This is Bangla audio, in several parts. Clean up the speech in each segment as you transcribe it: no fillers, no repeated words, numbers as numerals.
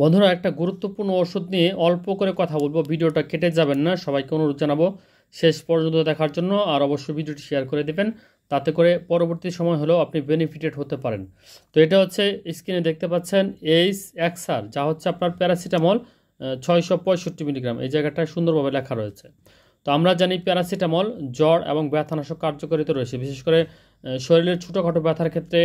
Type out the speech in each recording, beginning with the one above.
বন্ধুরা, একটা গুরুত্বপূর্ণ ওষুধ নিয়ে অল্প করে কথা বলবো। ভিডিওটা কেটে যাবেন না। সবাইকে অনুরোধ জানাবো শেষ পর্যন্ত দেখার জন্য, আর অবশ্যই ভিডিওটি শেয়ার করে দেবেন, তাতে করে পরবর্তী সময় হলেও আপনি বেনিফিটেড হতে পারেন। তো এটা হচ্ছে স্ক্রিনে দেখতে পাচ্ছেন এইচ এক্সআর, যা হচ্ছে আপনার প্যারাসিটামল 665 মিলিগ্রাম। এই জায়গাটায় সুন্দরভাবে লেখা রয়েছে। তো আমরা জানি প্যারাসিটামল জ্বর এবং ব্যথানাশক কার্যকারিতা রয়েছে, বিশেষ করে শরীরের ছোটোখাটো ব্যথার ক্ষেত্রে,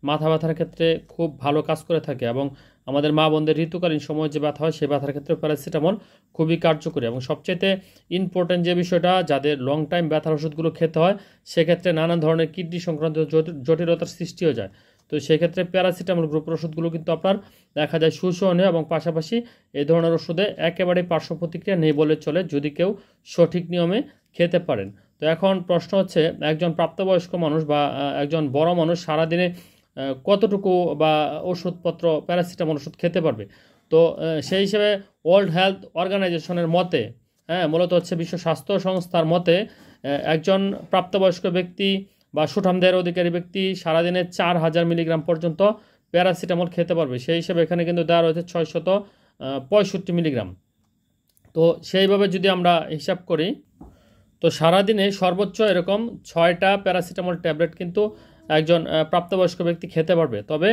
মাথা ব্যথার ক্ষেত্রে খুব ভালো কাজ করে থাকে। এবং আমাদের মা বোনদের ঋতুকালীন সময় যে ব্যথা হয়, সেই ব্যথার ক্ষেত্রে প্যারাসিটামল খুবই কার্যকরী। এবং সবচেয়ে ইম্পর্টেন্ট যে বিষয়টা, যাদের লং টাইম ব্যথার ওষুধগুলো খেতে হয়, সেক্ষেত্রে নানান ধরনের কিডনি সংক্রান্ত জটিলতার সৃষ্টি হয়ে যায়। তো সেক্ষেত্রে প্যারাসিটামল গ্রুপের ওষুধগুলো কিন্তু আপনার দেখা যায় সুসহনীয়, এবং পাশাপাশি এই ধরনের ওষুধে একেবারে পার্শ্ব প্রতিক্রিয়া নেই বলে চলে, যদি কেউ সঠিক নিয়মে খেতে পারেন। তো এখন প্রশ্ন হচ্ছে, একজন প্রাপ্তবয়স্ক মানুষ বা একজন বড় মানুষ সারাদিনে কতটুকু বা ওষুধপত্র প্যারাসিটামল ওষুধ খেতে পারবে? তো সেই হিসেবে ওয়ার্ল্ড হেলথ অর্গানাইজেশনের মতে, মূলত হচ্ছে বিশ্ব স্বাস্থ্য সংস্থার মতে, একজন প্রাপ্তবয়স্ক ব্যক্তি বা সুঠামদেহের অধিকারী ব্যক্তি সারাদিনে 4000 মিলিগ্রাম পর্যন্ত প্যারাসিটামল খেতে পারবে। সেই হিসেবে এখানে কিন্তু দেওয়া রয়েছে 665 মিলিগ্রাম। তো সেইভাবে যদি আমরা হিসাব করি, তো সারাদিনে সর্বোচ্চ এরকম 6টা প্যারাসিটামল ট্যাবলেট কিন্তু একজন প্রাপ্তবয়স্ক ব্যক্তি খেতে পারবে। তবে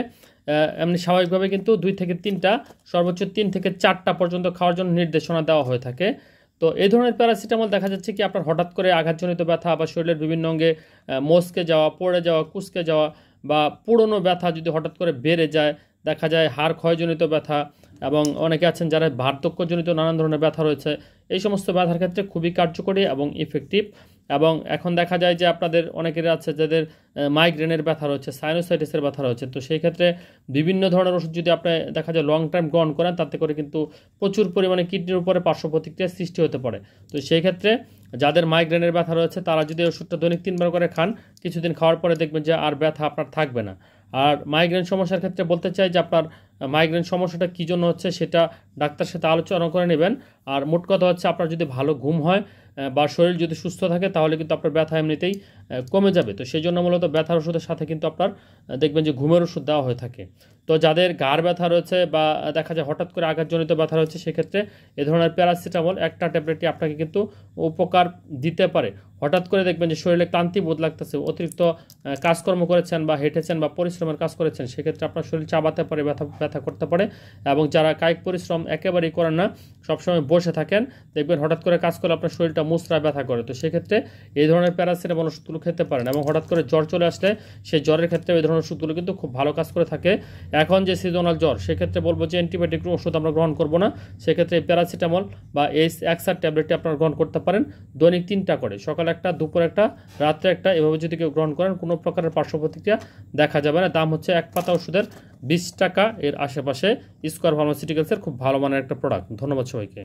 এমনি স্বাভাবিকভাবে কিন্তু 2 থেকে 3টা, সর্বোচ্চ 3 থেকে 4টা পর্যন্ত খাওয়ার জন্য নির্দেশনা দেওয়া হয়ে থাকে। তো এই ধরনের প্যারাসিটামল দেখা যাচ্ছে কি, আপনার হঠাৎ করে আঘাতজনিত ব্যথা বা শরীরের বিভিন্ন অঙ্গে মচকে যাওয়া, পড়ে যাওয়া, কুঁচকে যাওয়া, বা পুরনো ব্যথা যদি হঠাৎ করে বেড়ে যায়, দেখা যায় হাড় ক্ষয়জনিত ব্যথা, এবং অনেকে আছেন যারা বার্ধক্যজনিত নানান ধরনের ব্যথা রয়েছে, এই সমস্ত ব্যথার ক্ষেত্রে খুবই কার্যকরী এবং ইফেক্টিভ। এবং এখন দেখা যায় যে আপনাদের অনেকের আছে যাদের মাইগ্রেনের ব্যথা রয়েছে, সাইনোসাইটিসের ব্যথা রয়েছে। তো সেই ক্ষেত্রে বিভিন্ন ধরনের ওষুধ যদি আপনি দেখা যায় লং টাইম গ্রহণ করেন, তাতে করে কিন্তু প্রচুর পরিমাণে কিডনির উপরে পার্শ্ব প্রতিক্রিয়ার সৃষ্টি হতে পারে। তো সেই ক্ষেত্রে যাদের মাইগ্রেনের ব্যথা রয়েছে, তারা যদি ওষুধটা দৈনিক 3বার করে খান, কিছুদিন খাওয়ার পরে দেখবেন যে আর ব্যথা আপনার থাকবে না। আর মাইগ্রেন সমস্যার ক্ষেত্রে বলতে চাই যে, আপনার মাইগ্রেন সমস্যাটা কী জন্য হচ্ছে সেটা ডাক্তার সাথে আলোচনা করে নেবেন। আর মোট কথা হচ্ছে, আপনার যদি ভালো ঘুম হয় বা শরীর যদি সুস্থ থাকে, তাহলে কিন্তু আপনার ব্যথা এমনিতেই কমে যাবে। তো সেই জন্য মূলত ব্যথার ওষুধের সাথে কিন্তু আপনার দেখবেন যে ঘুমের ওষুধ দেওয়া হয়ে থাকে। তো যাদের ঘাড় ব্যথা রয়েছে বা দেখা যায় হঠাৎ করে আঘাতজনিত ব্যথা রয়েছে, সেক্ষেত্রে এ ধরনের প্যারাসিটামল একটা ট্যাবলেটই আপনাকে কিন্তু উপকার দিতে পারে। হঠাৎ করে দেখবেন যে শরীরে ক্লান্তি বোধ লাগতেছে, অতিরিক্ত কাজকর্ম করেছেন বা হেঁটেছেন বা পরিশ্রমের কাজ করেছেন, সেক্ষেত্রে আপনার শরীর চাবাতে পারে, ব্যথা করতে পারে। এবং যারা কায়িক পরিশ্রম একেবারেই করেন না, সবসময় বসে থাকেন, দেখবেন হঠাৎ করে কাজ করলে আপনার শরীরটা মুচড়ায় ব্যথা করে। তো সেক্ষেত্রে এই ধরনের প্যারাসিটামল ওষুধগুলো খেতে পারেন। এবং হঠাৎ করে জ্বর চলে আসলে, সেই জ্বরের ক্ষেত্রে এই ধরনের ওষুধগুলো কিন্তু খুব ভালো কাজ করে থাকে। এখন যে সিজনাল জ্বর, সেক্ষেত্রে বলবো যে অ্যান্টিবায়োটিক ওষুধ আমরা গ্রহণ করবো না। সেক্ষেত্রে প্যারাসিটামল বা এইচ এক্সআর ট্যাবলেটটি আপনারা গ্রহণ করতে পারেন দৈনিক 3টা করে, সকালে একটা, দুপুরে একটা, রাত্রে একটা। এভাবে যদি কেউ গ্রহণ করেন, কোনো প্রকারের পার্শ্ব প্রতিক্রিয়া দেখা যাবে না। দাম হচ্ছে এক পাতা ওষুধের 20 টাকা, এর আশেপাশে। স্কয়ার ফার্মাসিউটিক্যালসের খুব ভালো মানের একটা প্রোডাক্ট। ধন্যবাদ সবাইকে।